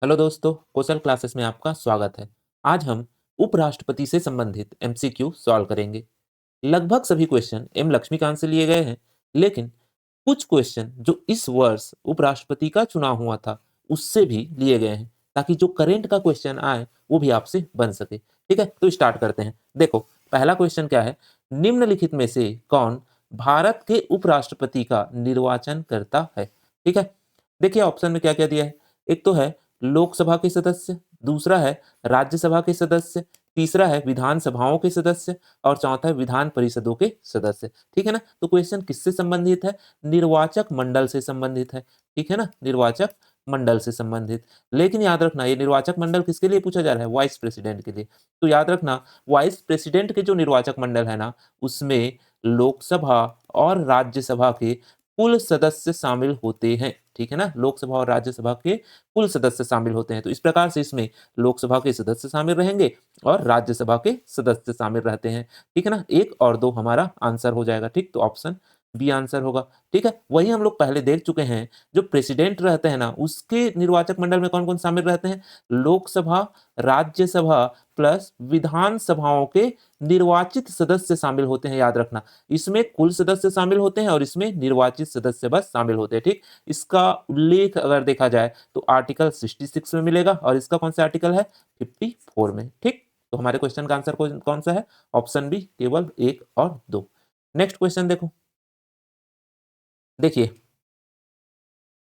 Hello दोस्तों, कौशल classes में आपका स्वागत है। आज हम उपराष्ट्रपति से संबंधित एमसीक्यू सॉल्व करेंगे। लगभग सभी क्वेश्चन एम लक्ष्मीकांत से लिए गए हैं, लेकिन कुछ क्वेश्चन जो इस वर्ष उपराष्ट्रपति का चुनाव हुआ था, उससे भी लिए गए हैं, ताकि जो करेंट का क्वेश्चन आए वो भी आपसे बन सके। ठीक है, तो स्टार्ट करते हैं। देखो, पहला क्वेश्चन क्या है? निम्नलिखित में से कौन भारत के उपराष्ट्रपति का निर्वाचन करता है? ठीक है, देखिए ऑप्शन में क्या क्या दिया है। एक तो है लोकसभा के सदस्य, दूसरा है राज्यसभा के सदस्य, तीसरा है विधानसभाओं के सदस्य और चौथा है विधान परिषदों के सदस्य। ठीक है ना? तो क्वेश्चन किससे संबंधित है? निर्वाचक मंडल से संबंधित है। ठीक है ना? निर्वाचक मंडल से संबंधित। लेकिन याद रखना, ये निर्वाचक मंडल किसके लिए पूछा जा रहा है? वाइस प्रेसिडेंट के लिए। तो याद रखना, वाइस प्रेसिडेंट के जो निर्वाचक मंडल है ना, उसमें लोकसभा और राज्यसभा के कुल सदस्य शामिल होते हैं। ठीक है ना? लोकसभा और राज्यसभा के कुल सदस्य शामिल होते हैं। तो इस प्रकार से इसमें लोकसभा के सदस्य शामिल रहेंगे और राज्यसभा के सदस्य शामिल रहते हैं। ठीक है ना? 1 और 2 हमारा आंसर हो जाएगा। ठीक, तो ऑप्शन बी आंसर होगा। ठीक है, वही हम लोग पहले देख चुके हैं, जो प्रेसिडेंट रहते हैं ना, उसके निर्वाचक मंडल में कौन-कौन शामिल रहते हैं? लोकसभा, राज्यसभा प्लस विधानसभाओं के निर्वाचित सदस्य शामिल होते हैं, याद रखना। इसमें कुल सदस्य शामिल होते हैं और इसमें निर्वाचित सदस्य बस शामिल होते हैं। ठीक, इसका उल्लेख अगर देखा जाए तो आर्टिकल 66 में मिलेगा और इसका कौन सा आर्टिकल है? 54 में। ठीक, तो हमारे क्वेश्चन का आंसर कौन सा है? ऑप्शन बी, केवल 1 और 2। नेक्स्ट क्वेश्चन देखो। देखिए,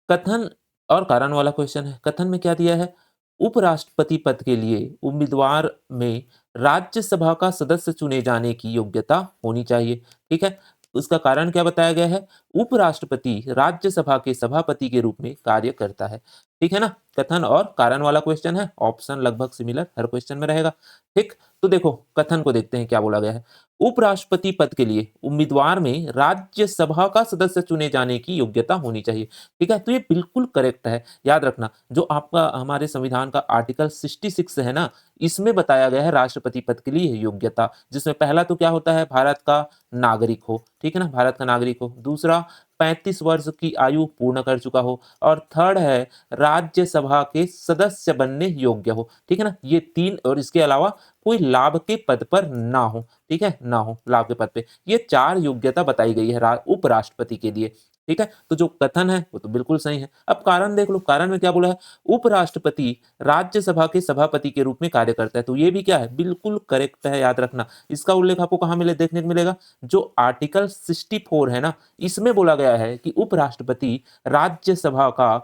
कथन और कारण वाला क्वेश्चन है। कथन में क्या दिया है? उपराष्ट्रपति पद के लिए उम्मीदवार में राज्यसभा का सदस्य चुने जाने की योग्यता होनी चाहिए। ठीक है, उसका कारण क्या बताया गया है? उपराष्ट्रपति राज्यसभा के सभापति के रूप में कार्य करता है। ठीक है ना? कथन और कारण वाला क्वेश्चन है। ऑप्शन लगभग सिमिलर हर क्वेश्चन में रहेगा। ठीक, तो देखो कथन को देखते हैं क्या बोला गया है। उपराष्ट्रपति पद के लिए उम्मीदवार में राज्यसभा का सदस्य चुने जाने की योग्यता होनी चाहिए। ठीक है, तो ये बिल्कुल करेक्ट है। याद रखना, जो आपका हमारे संविधान का आर्टिकल 66 है ना, इसमें बताया गया है राष्ट्रपति पद के लिए योग्यता, जिसमें पहला तो क्या होता है? भारत का नागरिक हो। ठीक है ना? भारत का नागरिक हो। दूसरा, 35 वर्ष की आयु पूर्ण कर चुका हो और थर्ड है राज्यसभा के सदस्य बनने योग्य हो। ठीक है ना? ये 3 और इसके अलावा कोई लाभ के पद पर ना हो। ठीक है? ना हो लाभ के पद पे। ये 4 योग्यता बताई गई है उपराष्ट्रपति के लिए। ठीक है? तो जो कथन है वो तो बिल्कुल सही है। अब कारण देख लो, कारण में क्या बोला है? उपराष्ट्रपति राज्यसभा के सभापति के रूप में कार्य करता है। तो ये भी क्या है? बिल्कुल करेक्ट है, याद रखना। इसका उल्लेख आपको कहाँ मिले देखने को मिलेगा? जो आर्टिकल 64 है ना, इसमें बोला गया है कि उपराष्ट्रपति राज्यसभा का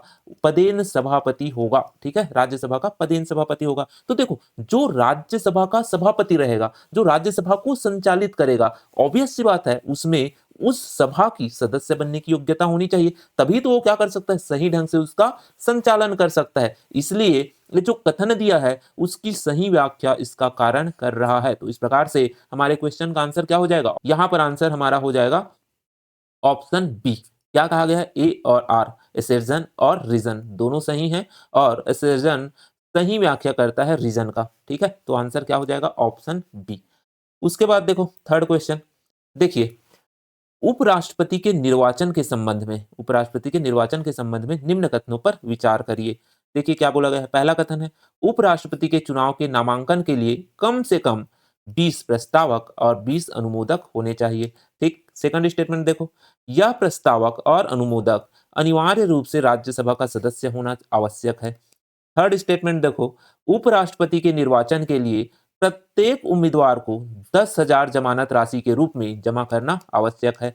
पदेन सभापति होगा। ठीक है? राज्यसभा का पदेन सभापति होगा। तो देखो, जो राज्यसभा का सभापति रहेगा, जो राज्यसभा को संचालित करेगा, ऑब्वियस सी बात है उसमें उस सभा की सदस्य बनने की योग्यता होनी चाहिए। तभी तो वो क्या कर सकता है? सही ढंग से उसका संचालन कर सकता है। इसलिए ये जो कथन दिया है उसकी सही व्याख्या इसका कारण कर रहा है। तो इस प्रकार से हमारे क्वेश्चन का आंसर क्या हो जाएगा? यहाँ पर आंसर हमारा हो जाएगा ऑप्शन बी। क्या कहा गया है? ए और आर, असर्जन और रीजन दोनों सही हैं और असर्जन सही व्याख्या करता है रीजन का। ठीक है, तो आंसर क्या हो जाएगा? Option B. उसके बाद देखो थर्ड क्वेश्चन। देखिए, उपराष्ट्रपति के निर्वाचन के संबंध में, उपराष्ट्रपति के निर्वाचन के संबंध में निम्न कथनों पर विचार करिए। देखिए क्या बोला गया है। पहला कथन है, उपराष्ट्रपति के चुनाव के नामांकन के लिए कम से कम 20 प्रस्तावक और 20 अनुमोदक होने चाहिए। ठीक, सेकंड स्टेटमेंट देखो, यह प्रस्तावक और अनुमोदक अनिवार्य रूप से राज्यसभा का सदस्य होना आवश्यक है। थर्ड स्टेटमेंट देखो, उपराष्ट्रपति के निर्वाचन के लिए प्रत्येक उम्मीदवार को 10,000 जमानत राशि के रूप में जमा करना आवश्यक है।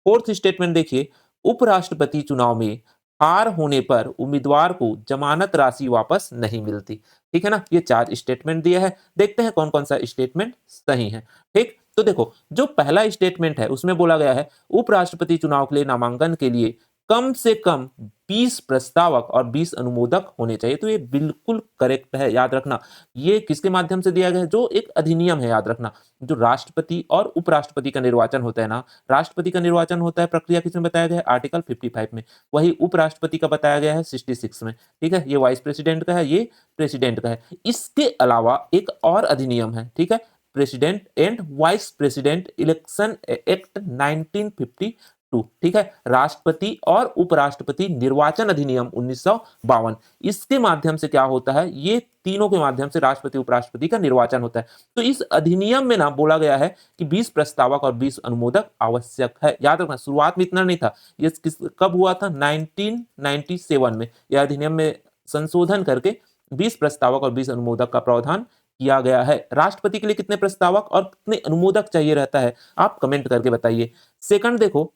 फोर्थ स्टेटमेंट देखिए, उपराष्ट्रपति चुनाव में हार होने पर उम्मीदवार को जमानत राशि वापस नहीं मिलती। ठीक है ना? ये 4 स्टेटमेंट दिया है। देखते हैं कौन कौन सा स्टेटमेंट सही है। ठीक, तो देखो जो पहला स्टेटमेंट है उसमें बोला गया है उपराष्ट्रपति चुनाव के लिए नामांकन के लिए कम से कम 20 प्रस्तावक और 20 अनुमोदक होने चाहिए। तो ये बिल्कुल करेक्ट है, याद रखना। ये किसके माध्यम से दिया गया है? जो एक अधिनियम है, याद रखना। जो राष्ट्रपति और उपराष्ट्रपति का निर्वाचन होता है ना, राष्ट्रपति का निर्वाचन होता है, प्रक्रिया किसमें बताया गया है? आर्टिकल 55 में। वही उपराष्ट्रपति का बताया गया है 66 में। ठीक है, ये वाइस प्रेसिडेंट का है, ये प्रेसिडेंट का है। इसके अलावा एक और अधिनियम है, ठीक है, president and vice president election act 1950 two, ठीक है, राष्ट्रपति और उपराष्ट्रपति निर्वाचन अधिनियम 1952, इसके माध्यम से क्या होता है, ये तीनों के माध्यम से राष्ट्रपति उपराष्ट्रपति का निर्वाचन होता है। तो इस अधिनियम में ना बोला गया है कि 20 प्रस्तावक और 20 अनुमोदक आवश्यक है। याद रखना, शुरुआत में इतना नहीं था, ये कब हुआ था, 1997 में यह अधिनियम में संशोधन करके 20 प्रस्तावक और 20 अनुमोदक का प्रावधान किया गया है। राष्ट्रपति के लिए कितने प्रस्तावक और कितने अनुमोदक चाहिए रहता है, आप कमेंट करके बताइए। सेकंड देखो,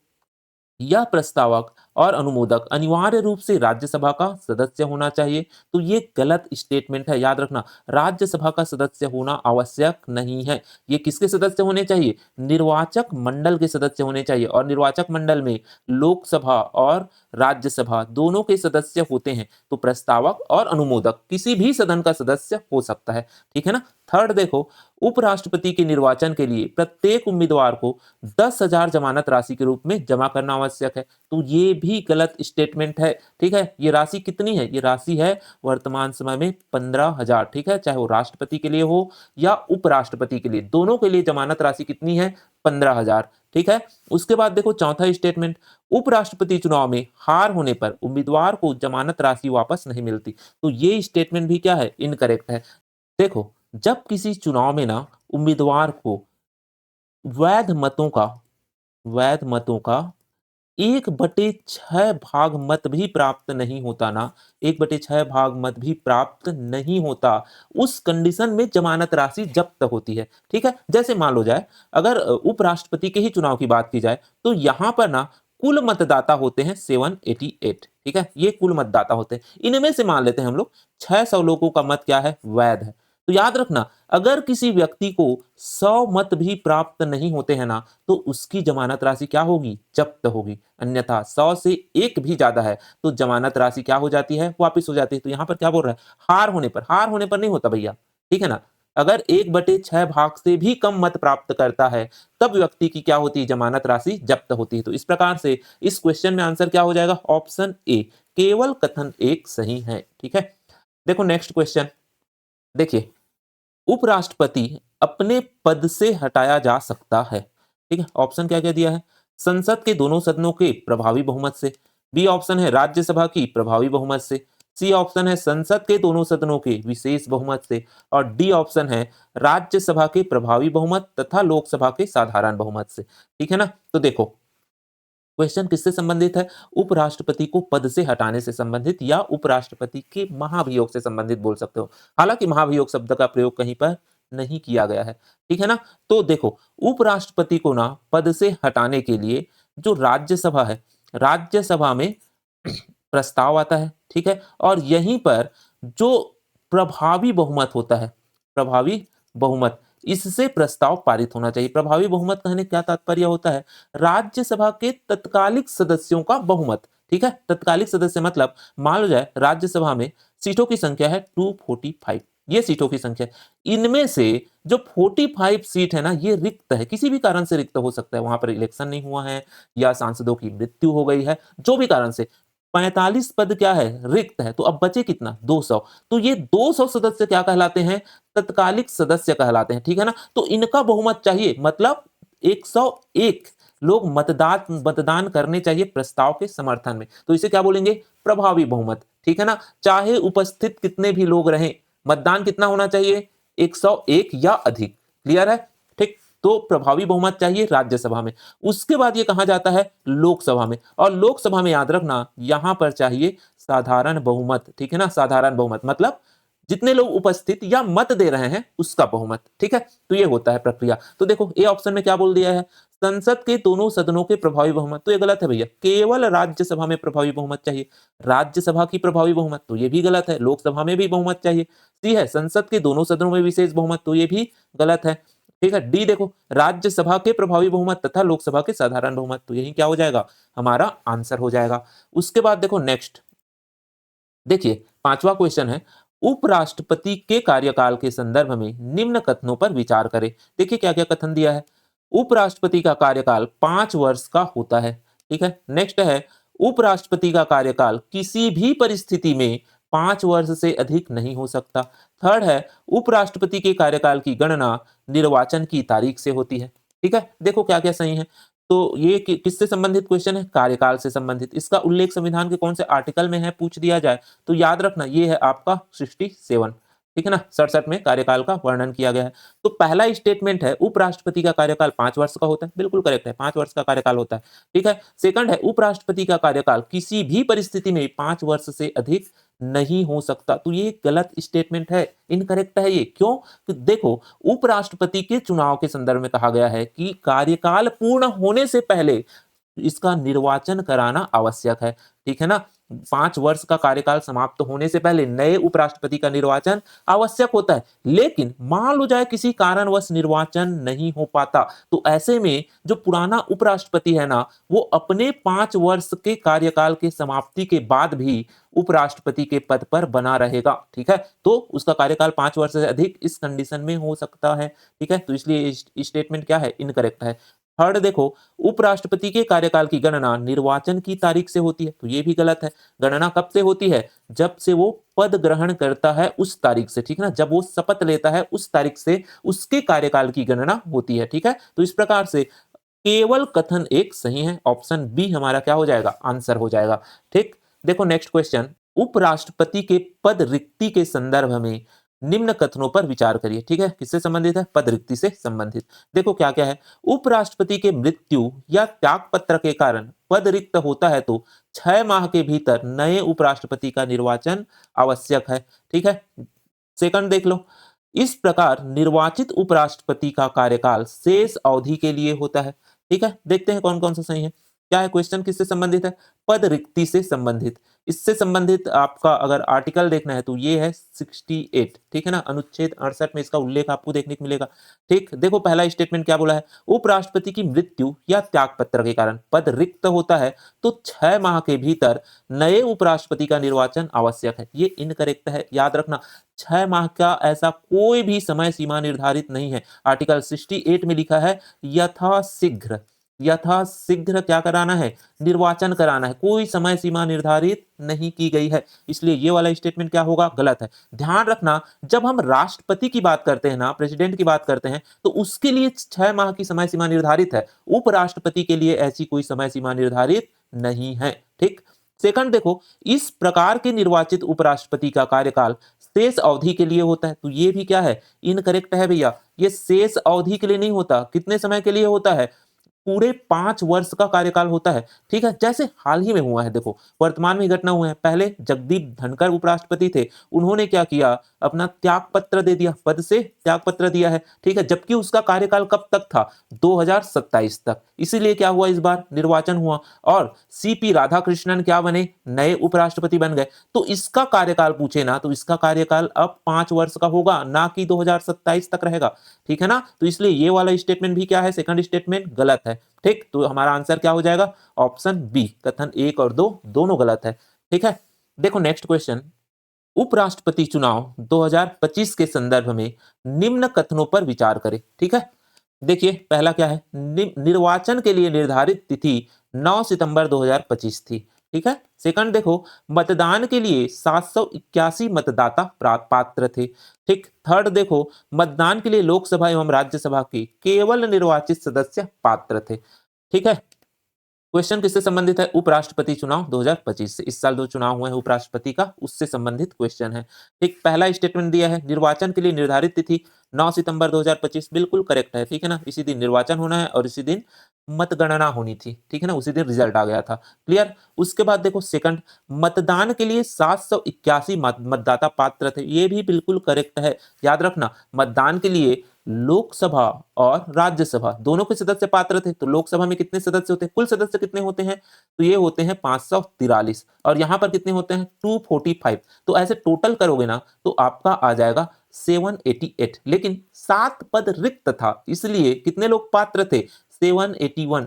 यह प्रस्तावक और अनुमोदक अनिवार्य रूप से राज्यसभा का सदस्य होना चाहिए। तो ये गलत स्टेटमेंट है, याद रखना, राज्यसभा का सदस्य होना आवश्यक नहीं है। ये किसके सदस्य होने चाहिए, निर्वाचक मंडल के सदस्य होने चाहिए, और निर्वाचक मंडल में लोकसभा और राज्यसभा दोनों के सदस्य होते हैं। तो प्रस्तावक और अनुमोदक किसी भी सदन का सदस्य हो सकता है, ठीक है ना। थर्ड देखो, उपराष्ट्रपति के निर्वाचन के लिए प्रत्येक उम्मीदवार को 10,000 जमानत राशि के रूप में जमा करना आवश्यक है। तो ये भी गलत स्टेटमेंट है, ठीक है। ये राशि कितनी है, ये राशि है वर्तमान समय में 15,000, ठीक है, चाहे वो राष्ट्रपति के लिए हो या उपराष्ट्रपति के लिए, दोनों के लिए जमानत राशि कितनी है, 15,000, ठीक है। उसके बाद देखो चौथा स्टेटमेंट, उपराष्ट्रपति चुनाव में हार होने पर उम्मीदवार को जमानत राशि वापस नहीं मिलती। तो ये स्टेटमेंट भी क्या है, इनकरेक्ट है। देखो, जब किसी चुनाव में ना उम्मीदवार को वैध मतों का वैध मतों का 1/6 भाग मत भी प्राप्त नहीं होता ना, 1/6 भाग मत भी प्राप्त नहीं होता, उस कंडीशन में जमानत राशि जब्त होती है, ठीक है। जैसे मान लो जाए, अगर उपराष्ट्रपति के ही चुनाव की बात की जाए, तो यहां पर ना कुल मतदाता होते हैं 788, ठीक है, ये कुल मतदाता होते हैं। इनमें से मान लेते हैं हम लोग 600 लोगों का मत क्या है, वैध है। तो याद रखना, अगर किसी व्यक्ति को 100 मत भी प्राप्त नहीं होते हैं ना, तो उसकी जमानत राशि क्या होगी, जब्त होगी। अन्यथा 100 से एक भी ज्यादा है तो जमानत राशि क्या हो जाती है, वापिस हो जाती है। तो यहाँ पर क्या बोल रहा है, हार होने पर नहीं होता भैया, ठीक है ना। अगर 1/6 भाग से भी कम मत प्राप्त करता है, तब व्यक्ति की क्या होती है, जमानत राशि जब्त होती है। तो इस प्रकार से इस क्वेश्चन में आंसर क्या हो जाएगा, ऑप्शन ए, केवल कथन एक सही है, ठीक है। देखो नेक्स्ट क्वेश्चन, देखिए, उपराष्ट्रपति अपने पद से हटाया जा सकता है, ठीक है। ऑप्शन क्या क्या दिया है, संसद के दोनों सदनों के प्रभावी बहुमत से, बी ऑप्शन है राज्यसभा की प्रभावी बहुमत से, सी ऑप्शन है संसद के दोनों सदनों के विशेष बहुमत से, और डी ऑप्शन है राज्यसभा के प्रभावी बहुमत तथा लोकसभा के साधारण बहुमत से, ठीक है ना। तो देखो, क्वेश्चन किससे संबंधित है, उपराष्ट्रपति को पद से हटाने से संबंधित या उपराष्ट्रपति के महाभियोग से संबंधित बोल सकते हो। हालांकि महाभियोग शब्द का प्रयोग कहीं पर नहीं किया गया है, ठीक है ना। तो देखो, उपराष्ट्रपति को ना पद से हटाने के लिए जो राज्यसभा है, राज्यसभा में प्रस्ताव आता है, ठीक है, और यहीं पर जो प्रभावी बहुमत होता है, प्रभावी बहुमत, इससे प्रस्ताव पारित होना चाहिए। प्रभावी बहुमत कहने क्या तात्पर्य होता है, राज्यसभा के तत्कालिक सदस्यों का बहुमत, ठीक है। तत्कालिक सदस्य मतलब मान लो जाए राज्यसभा में सीटों की संख्या है 245, ये सीटों की संख्या, इनमें से जो 45 सीट है ना, ये रिक्त है, किसी भी कारण से रिक्त हो सकता है, वहां पर इलेक्शन नहीं हुआ है या सांसदों की मृत्यु हो गई है, जो भी कारण से 45 पद क्या है, रिक्त है। तो अब बचे कितना, 200। तो ये 200 सदस्य क्या कहलाते हैं, तत्कालिक सदस्य कहलाते हैं, ठीक है ना। तो इनका बहुमत चाहिए, मतलब 101 लोग मतदान मतदान करने चाहिए प्रस्ताव के समर्थन में। तो इसे क्या बोलेंगे, प्रभावी बहुमत, ठीक है ना। चाहे उपस्थित कितने भी लोग रहें, मतदान कितना होना चाहिए, 101 या अधिक, क्लियर है, ठीक। तो प्रभावी बहुमत चाहिए राज्यसभा में। उसके बाद ये कहा जाता है लोकसभा में, और लोकसभा में याद रखना यहां पर चाहिए साधारण बहुमत, ठीक है ना। साधारण बहुमत मतलब जितने लोग उपस्थित या मत दे रहे हैं उसका बहुमत, ठीक है। तो ये होता है प्रक्रिया। तो देखो, ए ऑप्शन में क्या बोल दिया है, संसद के दोनों सदनों के प्रभावी बहुमत, तो ये गलत है भैया, केवल राज्यसभा में प्रभावी बहुमत चाहिए। राज्यसभा की प्रभावी बहुमत, तो ये भी गलत है, लोकसभा में भी बहुमत चाहिए। सी है संसद के दोनों सदनों में विशेष बहुमत, तो ये भी गलत है, ठीक है। डी देखो, राज्यसभा के प्रभावी बहुमत तथा लोकसभा के साधारण बहुमत, तो यही क्या हो जाएगा, हमारा आंसर हो जाएगा। उसके बाद देखो नेक्स्ट, देखिए पांचवा क्वेश्चन है, उपराष्ट्रपति के कार्यकाल के संदर्भ में निम्न कथनों पर विचार करें। देखिए क्या क्या कथन दिया है, उपराष्ट्रपति का कार्यकाल 5 वर्ष का होता है, ठीक है। नेक्स्ट है, उपराष्ट्रपति का कार्यकाल किसी भी परिस्थिति में 5 वर्ष से अधिक नहीं हो सकता। थर्ड है, उपराष्ट्रपति के कार्यकाल की गणना निर्वाचन की तारीख से होती है, ठीक है। देखो क्या क्या सही है, तो ये किससे संबंधित क्वेश्चन है? कार्यकाल से संबंधित। इसका उल्लेख संविधान के कौन से आर्टिकल में है पूछ दिया जाए तो याद रखना ये है आपका 67, ठीक है ना? 67 में कार्यकाल का वर्णन किया गया है। तो पहला स्टेटमेंट है उपराष्ट्रपति का कार्यकाल 5 वर्ष का होता है, बिल्कुल करेक्ट है, 5 वर्ष का कार्यकाल होता है, ठीक है? सेकंड है उपराष्ट्रपति का कार्यकाल किसी भी परिस्थिति में 5 वर्ष से अधिक नहीं हो सकता। तो ये गलत स्टेटमेंट है, इनकरेक्ट है ये। क्यों? तो देखो उपराष्ट्रपति के चुनाव के संदर्भ में कहा गया है कि कार्यकाल पूर्ण होने से पहले इसका निर्वाचन कराना आवश्यक है, ठीक है ना? 5 वर्ष का कार्यकाल समाप्त होने से पहले नए उपराष्ट्रपति का निर्वाचन आवश्यक होता है। लेकिन मान लो जाए किसी कारणवश निर्वाचन नहीं हो पाता, तो ऐसे में जो पुराना उपराष्ट्रपति है ना, वो अपने 5 वर्ष के कार्यकाल के समाप्ति के बाद भी उपराष्ट्रपति के पद पर बना रहेगा, ठीक है? तो उसका कार्यकाल 5 वर्ष से अधिक इस कंडीशन में हो सकता है, ठीक है? तो इसलिए स्टेटमेंट क्या है? इनकरेक्ट है। थर्ड देखो, उपराष्ट्रपति के कार्यकाल की गणना निर्वाचन की तारीख से होती है, तो ये भी गलत है। गणना कब से होती है? जब से वो पद ग्रहण करता है उस तारीख से, ठीक है ना? जब वो शपथ लेता है उस तारीख से उसके कार्यकाल की गणना होती है, ठीक है? तो इस प्रकार से केवल कथन एक सही है, ऑप्शन बी हमारा क्या हो जाएगा? आंसर हो जाएगा, ठीक? देखो नेक्स्ट क्वेश्चन, उपराष्ट्रपति के पद रिक्ति के संदर्भ में निम्न कथनों पर विचार करिए, ठीक है? किससे संबंधित है? पद रिक्ति से संबंधित। देखो क्या-क्या है? उपराष्ट्रपति के मृत्यु या त्यागपत्र के कारण पद रिक्त होता है तो 6 माह के भीतर नए उपराष्ट्रपति का निर्वाचन आवश्यक है, ठीक है? सेकंड देख लो, इस प्रकार निर्वाचित उपराष्ट्रपति का कार्यकाल शेष अवधि के लिए होता है, ठीक है? देखते हैं कौन-कौन सा सही है। क्या है क्वेश्चन किससे संबंधित है? पद रिक्ति से संबंधित। इससे संबंधित आपका अगर आर्टिकल देखना है तो ये है 68, ठीक है ना? अनुच्छेद 68 में इसका उल्लेख आपको देखने को मिलेगा, ठीक? देखो पहला स्टेटमेंट क्या बोला है? उपराष्ट्रपति की मृत्यु या त्यागपत्र के कारण पद रिक्त होता है तो 6 माह के भीतर नए उपराष्ट्रपति का निर्वाचन आवश्यक है। ये इनकरेक्ट है, याद रखना। 6 माह का ऐसा कोई भी समय सीमा निर्धारित नहीं है। आर्टिकल 68 में लिखा है यथाशीघ्र, यथाशीघ्र क्या कराना है? निर्वाचन कराना है। कोई समय सीमा निर्धारित नहीं की गई है। इसलिए ये वाला स्टेटमेंट क्या होगा? गलत है। ध्यान रखना जब हम राष्ट्रपति की बात करते हैं ना, प्रेसिडेंट की बात करते हैं, तो उसके लिए 6 माह की समय सीमा निर्धारित है। उपराष्ट्रपति के लिए ऐसी कोई समय सीमा निर्धारित नहीं है, ठीक? सेकंड देखो, इस प्रकार के निर्वाचित उपराष्ट्रपति का कार्यकाल शेष अवधि के लिए होता है, तो ये भी क्या है? इनकरेक्ट है भैया। ये शेष अवधि के लिए नहीं होता, कितने समय के लिए होता है? पूरे 5 वर्ष का कार्यकाल होता है, ठीक है? जैसे हाल ही में हुआ है देखो, वर्तमान में घटना हुआ है। पहले जगदीप धनखड़ उपराष्ट्रपति थे, उन्होंने क्या किया? अपना त्यागपत्र दे दिया, पद से त्यागपत्र दिया है, ठीक है? जबकि उसका कार्यकाल कब तक था? 2027 तक। इसीलिए क्या हुआ इस बार? निर्वाचन हुआ और सीपी राधाकृष्णन क्या बने? नए उपराष्ट्रपति बन गए। तो इसका कार्यकाल पूछे ना, तो इसका कार्यकाल अब 5 वर्ष का होगा, ना कि 2027 तक रहेगा, ठीक है ना? तो इसलिए ये वाला स्टेटमेंट भी क्या है? सेकंड स्टेटमेंट गलत है, ठीक? तो हमारा आंसर क्या हो जाएगा? ऑप्शन बी, कथन 1 और 2 दोनों गलत है, ठीक है? देखो नेक्स्ट क्वेश्चन, उपराष्ट्रपति चुनाव 2025 के संदर्भ में निम्न कथनों पर विचार करें, ठीक है? देखिए पहला क्या है? निर्वाचन के लिए निर्धारित तिथि 9 सितंबर 2025 थी, ठीक है? सेकंड देखो, मतदान के लिए 781 मतदाता पात्र थे, ठीक? थर्ड देखो, मतदान के लिए लोकसभा एवं राज्यसभा के केवल निर्वाचित सदस्य पात्र थे, ठीक है? क्वेश्चन किससे संबंधित है? उपराष्ट्रपति चुनाव 2025 से। इस साल जो चुनाव हुए हैं उपराष्ट्रपति का, उससे संबंधित क्वेश्चन है, ठीक? पहला स्टेटमेंट दिया है निर्वाचन के लिए निर्धारित तिथि 9 सितंबर 2025, बिल्कुल करेक्ट है, ठीक है ना? इसी दिन निर्वाचन होना है और इसी दिन मतगणना होनी थी, ठीक है ना? उसी दिन रिजल्ट आ गया था, क्लियर? उसके बाद देखो सेकंड, मतदान के लिए 781 मतदाता पात्र थे, ये भी बिल्कुल करेक्ट है। याद रखना, मतदान के लिए लोकसभा और राज्यसभा दोनों के सदस्य पात्र थे, तो लोकसभा में कितने सदस्य होते हैं? कुल सदस्य कितने होते हैं? तो ये होते हैं 543 और यहाँ पर कितने होते हैं? 245। तो ऐसे टोटल करोगे ना तो आपका आ जाएगा 788, लेकिन 7 पद रिक्त था, इसलिए कितने लोग पात्र थे? 781,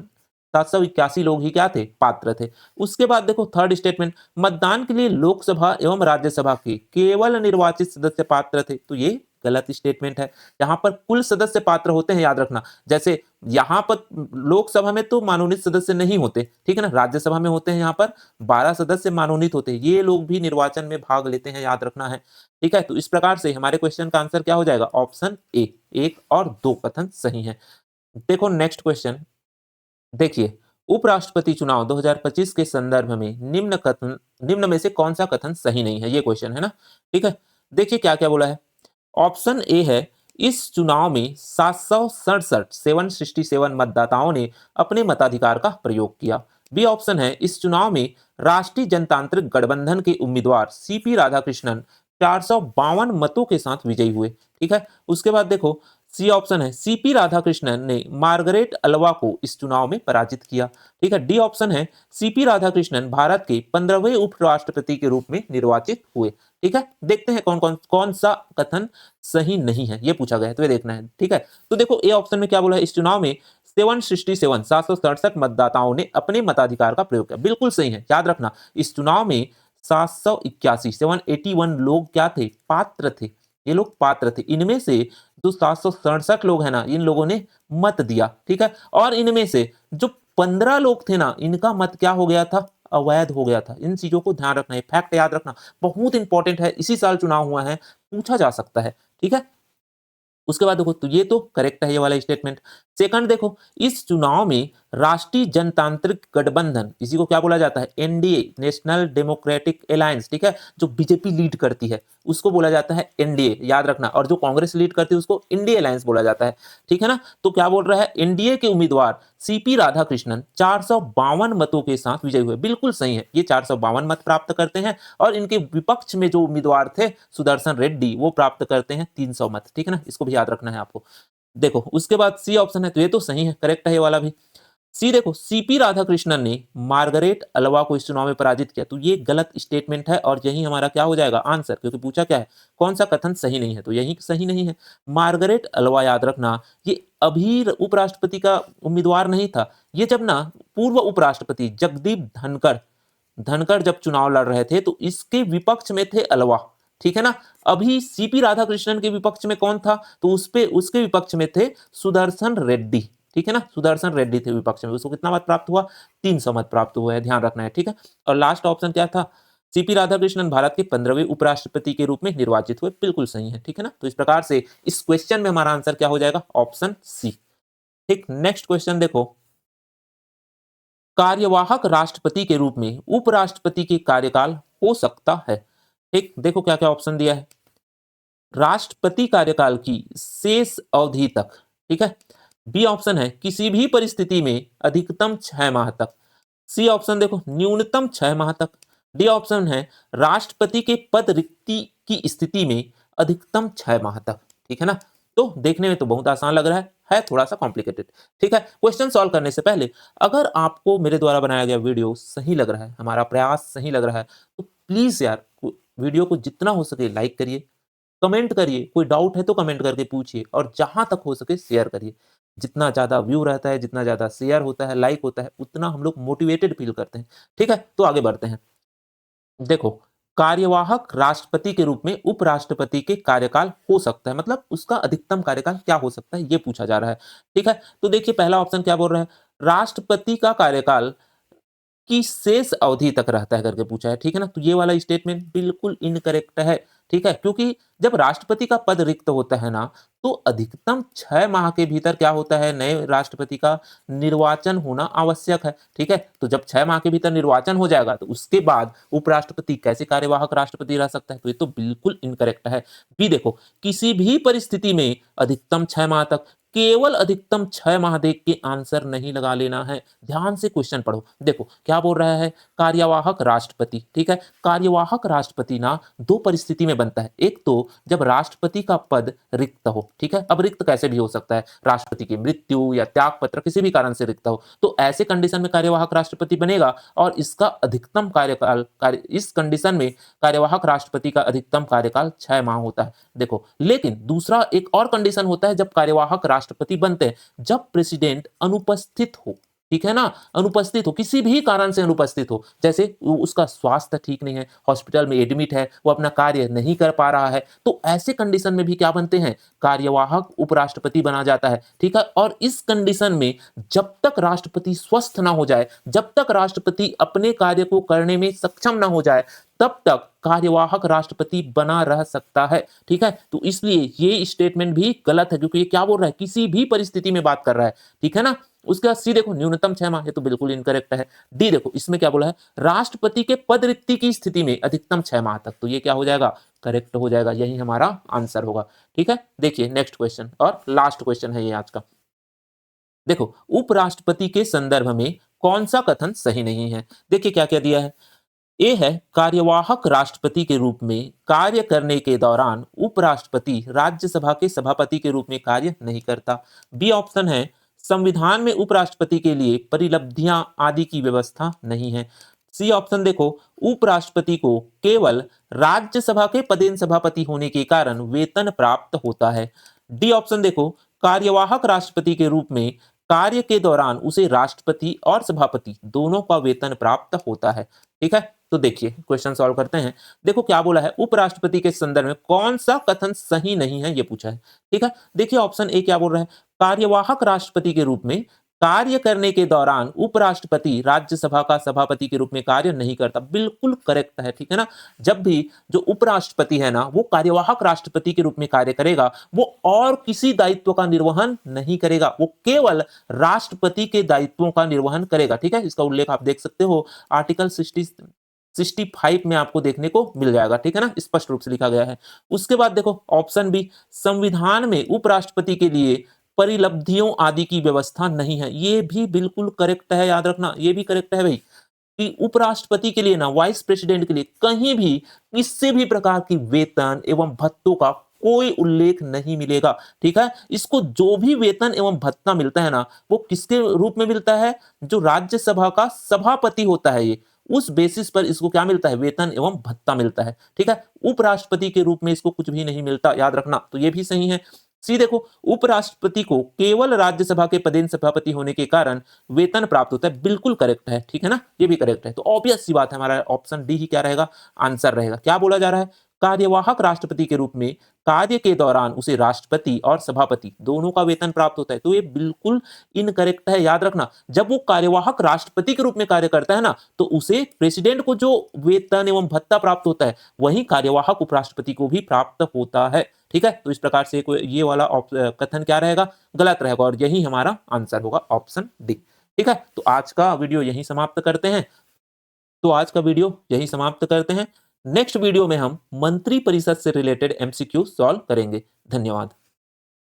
781 लोग ही क्या थे? पात्र थे। उसके बाद देखो थर्ड स्टेटमेंट, मतदान के लिए लोकसभा एवं राज्यसभा के केवल निर्वाचित सदस्य पात्र थे, तो ये गलत स्टेटमेंट है। यहाँ पर कुल सदस्य पात्र होते हैं, याद रखना। जैसे यहाँ पर लोकसभा में तो मनोनीत सदस्य नहीं होते, ठीक है ना? राज्यसभा में होते हैं, यहाँ पर 12 सदस्य मनोनीत होते हैं। ये लोग भी निर्वाचन में भाग लेते हैं, याद रखना है, ठीक है? तो इस प्रकार से हमारे क्वेश्चन का आंसर क्या हो जाएगा? ऑप्शन ए, 1 और 2 कथन सही है। देखो नेक्स्ट क्वेश्चन, देखिए, उपराष्ट्रपति चुनाव 2025 के संदर्भ में निम्न में से कौन-सा कथन सही नहीं है? ये क्वेश्चन है ना? ठीक है? देखिए क्या-क्या बोला है। ऑप्शन ए है, इस चुनाव में 767 767 मतदाताओं ने अपने मताधिकार का प्रयोग किया। बी ऑप्शन है, इस चुनाव में राष्ट्रीय जनतांत्रिक गठबंधन के उम्मीदवार सीपी राधाकृष्णन 452 मतों के साथ विजयी हुए। ठीक है? उसके बाद देखो, सी ऑप्शन है, सीपी राधाकृष्णन ने मार्गरेट अल्वा को इस चुनाव में पराजित किया। ठीक है? डी ऑप्शन है, सीपी राधाकृष्णन भारत के 15वें उपराष्ट्रपति के रूप में निर्वाचित हुए। ठीक है? देखते हैं कौन सा कथन सही नहीं है, ये पूछा गया है, तो ये देखना है। ठीक है? तो देखो, ए ऑप्शन में क्या बोला है, इस चुनाव में 767 मतदाताओं ने अपने मताधिकार का प्रयोग किया। बिल्कुल सही है। याद रखना, इस चुनाव में 781 लोग क्या थे? पात्र थे। ये लोग पात्र थे। इनमें से जो 767 लोग हैं ना, इन लोगों ने मत दिया। ठीक है? और इनमें से जो 15 लोग थे ना, इनका मत क्या हो गया था? अवैध हो गया था। इन चीजों को ध्यान रखना है, फैक्ट याद रखना, बहुत इंपॉर्टेंट है। इसी साल चुनाव हुआ है, पूछा जा सकता है। ठीक है? उसके बाद देखो, तो ये तो करेक्ट है ये वाला स्टेटमेंट। सेकंड देखो, इस चुनाव में राष्ट्रीय जनतांत्रिक गठबंधन, इसी को क्या बोला जाता है? NDA, national democratic alliance. ठीक है? जो बीजेपी लीड करती है उसको बोला जाता है एनडीए, याद रखना। और जो कांग्रेस लीड करती है उसको इंडिया अलायंस बोला जाता है। ठीक है ना? तो क्या बोल रहा है, एनडीए के उम्मीदवार सीपी राधाकृष्णन 452 मतों के साथ विजयी हुए। बिल्कुल सही है, ये 452 मत प्राप्त करते हैं। और इनके विपक्ष में जो उम्मीदवार थे सुदर्शन रेड्डी, वो प्राप्त करते हैं 300 मत। ठीक है ना? इसको भी याद रखना है आपको। देखो, उसके बाद सी ऑप्शन है, तो ये तो सही है, करेक्ट है ये वाला भी। सी देखो, सीपी राधाकृष्णन ने मार्गरेट अल्वा को इस चुनाव में पराजित किया, तो ये गलत स्टेटमेंट है और यही हमारा क्या हो जाएगा? आंसर, क्योंकि पूछा क्या है, कौन सा कथन सही नहीं है, तो यही सही नहीं है। मार्गरेट अल्वा, याद रखना, ये अभी उपराष्ट्रपति का उम्मीदवार नहीं था। ये जब ना पूर्व उपराष्ट्रपति जगदीप धनखड़ धनखड़ जब चुनाव लड़ रहे थे, तो इसके विपक्ष में थे अल्वा। ठीक है ना? अभी सीपी राधाकृष्णन के विपक्ष में कौन था? तो उसके विपक्ष में थे सुदर्शन रेड्डी। ठीक है ना? सुदर्शन रेड्डी थे विपक्ष में। उसको कितना मत प्राप्त हुआ? 300 मत प्राप्त हुआ है, ध्यान रखना है। ठीक है? और लास्ट ऑप्शन क्या था? सीपी राधाकृष्णन भारत के 15वें उपराष्ट्रपति के रूप में निर्वाचित हुए। बिल्कुल सही है। ठीक है ना? तो इस प्रकार से इस क्वेश्चन में हमारा आंसर क्या हो जाएगा? Option C. ठीक, नेक्स्ट क्वेश्चन देखो, कार्यवाहक राष्ट्रपति के रूप में उपराष्ट्रपति के कार्यकाल हो सकता है। ठीक, देखो क्या क्या ऑप्शन दिया है। राष्ट्रपति कार्यकाल की शेष अवधि तक। ठीक है? बी ऑप्शन है, किसी भी परिस्थिति में अधिकतम 6 माह तक। सी ऑप्शन देखो, न्यूनतम 6 माह तक। डी ऑप्शन है, राष्ट्रपति के पद रिक्ति की स्थिति में अधिकतम 6 माह तक। ठीक है ना? तो देखने में तो बहुत आसान लग रहा है थोड़ा सा कॉम्प्लिकेटेड। ठीक है? क्वेश्चन सॉल्व करने से पहले, अगर आपको मेरे द्वारा बनाया गया वीडियो सही लग रहा है, हमारा प्रयास सही लग रहा है, तो प्लीज यार वीडियो को जितना हो सके लाइक करिए, कमेंट करिए, कोई डाउट है तो कमेंट करके पूछिए, और जहां तक हो सके शेयर करिए। जितना ज्यादा व्यू रहता है, जितना ज्यादा शेयर होता है, लाइक होता है, उतना हम लोग मोटिवेटेड फील करते हैं। ठीक है? तो आगे बढ़ते हैं। देखो, कार्यवाहक राष्ट्रपति के रूप में उपराष्ट्रपति के कार्यकाल हो सकता है, मतलब उसका अधिकतम कार्यकाल क्या हो सकता है, ये पूछा जा रहा है। ठीक है? तो देखिए, पहला ऑप्शन क्या बोल रहा है, राष्ट्रपति का कार्यकाल की शेष अवधि तक रहता है करके पूछा है। ठीक है ना? तो ये वाला स्टेटमेंट बिल्कुल इनकरेक्ट है। ठीक है? क्योंकि जब राष्ट्रपति का पद रिक्त होता है ना, तो अधिकतम 6 माह के भीतर क्या होता है, नए राष्ट्रपति का निर्वाचन होना आवश्यक है। ठीक है? तो जब 6 माह के भीतर निर्वाचन हो जाएगा, तो उसके बाद उपराष्ट्रपति कैसे कार्यवाहक राष्ट्रपति रह सकता है? तो ये तो बिल्कुल इनकरेक्ट है। बी देखो, किसी भी परिस्थिति में अधिकतम 6 माह तक, केवल अधिकतम 6 माह देख के आंसर नहीं लगा लेना है। ध्यान से क्वेश्चन पढ़ो। देखो क्या बोल रहा है, कार्यवाहक राष्ट्रपति। ठीक है? कार्यवाहक राष्ट्रपति ना 2 परिस्थिति में बनता है। एक तो जब राष्ट्रपति का पद रिक्त हो। ठीक है? अब रिक्त कैसे भी हो सकता है, राष्ट्रपति की मृत्यु या त्यागपत्र, किसी भी कारण से रिक्त हो, तो ऐसे कंडीशन में कार्यवाहक राष्ट्रपति बनेगा, और इसका अधिकतम कार्यकाल इस कंडीशन में कार्यवाहक राष्ट्रपति का अधिकतम कार्यकाल 6 माह होता है। देखो, लेकिन दूसरा एक और कंडीशन होता है जब कार्यवाहक राष्ट्रपति बनते हैं, जब प्रेसिडेंट अनुपस्थित हो। ठीक है ना? अनुपस्थित हो, किसी भी कारण से अनुपस्थित हो, जैसे उसका स्वास्थ्य ठीक नहीं है, हॉस्पिटल में एडमिट है, वो अपना कार्य नहीं कर पा रहा है, तो ऐसे कंडीशन में भी क्या बनते हैं, कार्यवाहक उपराष्ट्रपति बना जाता है। ठीक है? और इस कंडीशन में जब तक राष्ट्रपति स्वस्थ ना हो जाए, जब तक राष्ट्रपति अपने कार्य को करने में सक्षम ना हो जाए, तब तक कार्यवाहक राष्ट्रपति बना रह सकता है। ठीक है? तो इसलिए ये स्टेटमेंट भी गलत है, क्योंकि ये क्या बोल रहा है, किसी भी परिस्थिति में बात कर रहा है। ठीक है ना? उसके बाद सी देखो न्यूनतम 6 माह, ये तो बिल्कुल इनकरेक्ट है। डी देखो इसमें क्या बोला है, राष्ट्रपति के पद रिक्ति की स्थिति में अधिकतम 6 माह तक, तो ये क्या हो जाएगा, करेक्ट हो जाएगा, यही हमारा आंसर होगा। ठीक है, देखिए नेक्स्ट क्वेश्चन और लास्ट क्वेश्चन है ये आज का। देखो उपराष्ट्रपति के संदर्भ में कौन सा कथन सही नहीं है। देखिए क्या क्या दिया है। ए है, कार्यवाहक राष्ट्रपति के रूप में कार्य करने के दौरान उपराष्ट्रपति राज्यसभा के सभापति के रूप में कार्य नहीं करता। बी ऑप्शन है, संविधान में उपराष्ट्रपति के लिए परिलब्धियां आदि की व्यवस्था नहीं है। सी ऑप्शन देखो, उपराष्ट्रपति को केवल राज्यसभा के पदेन सभापति होने के कारण वेतन प्राप्त होता है। डी ऑप्शन देखो, कार्यवाहक राष्ट्रपति के रूप में कार्य के दौरान उसे राष्ट्रपति और सभापति दोनों का वेतन प्राप्त होता है। ठीक है, तो देखिए क्वेश्चन सॉल्व करते हैं। देखो क्या बोला है, उपराष्ट्रपति के संदर्भ में कौन सा कथन सही नहीं है ये पूछा है। ठीक है, देखिए ऑप्शन ए क्या बोल रहा है, कार्यवाहक राष्ट्रपति के रूप में कार्य करने के दौरान उपराष्ट्रपति राज्यसभा का सभापति के रूप में कार्य नहीं करता, बिल्कुल करेक्ट है। ठीक है ना, जब भी जो उपराष्ट्रपति है ना वो कार्यवाहक राष्ट्रपति के रूप में कार्य करेगा, वो और किसी दायित्व का निर्वहन नहीं करेगा, वो केवल राष्ट्रपति के दायित्वों का निर्वहन करेगा। ठीक है, इसका उल्लेख आप देख सकते हो आर्टिकल 65 में आपको देखने को मिल जाएगा। ठीक है ना, स्पष्ट रूप से लिखा गया है। उसके बाद देखो ऑप्शन बी, संविधान में उपराष्ट्रपति के लिए परिलब्धियों आदि की व्यवस्था नहीं है, ये भी बिल्कुल करेक्ट है, याद रखना ये भी करेक्ट है भाई, कि उपराष्ट्रपति के लिए ना वाइस प्रेसिडेंट के लिए कहीं भी किसी भी प्रकार की वेतन एवं भत्तों का कोई उल्लेख नहीं मिलेगा। ठीक है, इसको जो भी वेतन एवं भत्ता मिलता है ना वो किसके रूप में मिलता है, जो राज्यसभा का सभापति होता है ये, उस बेसिस पर इसको क्या मिलता है, वेतन एवं भत्ता मिलता है। ठीक है, उपराष्ट्रपति के रूप में इसको कुछ भी नहीं मिलता, याद रखना, तो ये भी सही है। सी देखो, उपराष्ट्रपति को केवल राज्यसभा के पदेन सभापति होने के कारण वेतन प्राप्त होता है, बिल्कुल करेक्ट है। ठीक है ना, ये भी करेक्ट है। तो ऑब्वियस सी बात है, हमारा ऑप्शन डी ही क्या रहेगा, आंसर रहेगा। क्या बोला जा रहा है, कार्यवाहक राष्ट्रपति के रूप में कार्य के दौरान उसे राष्ट्रपति और सभापति दोनों का वेतन प्राप्त होता है, तो ये बिल्कुल इनकरेक्ट है, याद रखना। जब वो कार्यवाहक राष्ट्रपति के रूप में कार्य करता है ना तो उसे प्रेसिडेंट को जो वेतन एवं भत्ता प्राप्त होता है वही कार्यवाहक उपराष्ट्रपति को भी प्राप्त होता है। ठीक है, तो इस प्रकार से ये वाला कथन क्या रहेगा, गलत रहेगा, और यही हमारा आंसर होगा ऑप्शन डी। ठीक है, तो आज का वीडियो यहीं समाप्त करते हैं। नेक्स्ट वीडियो में हम मंत्री परिषद से रिलेटेड एमसीक्यू सॉल्व करेंगे। धन्यवाद।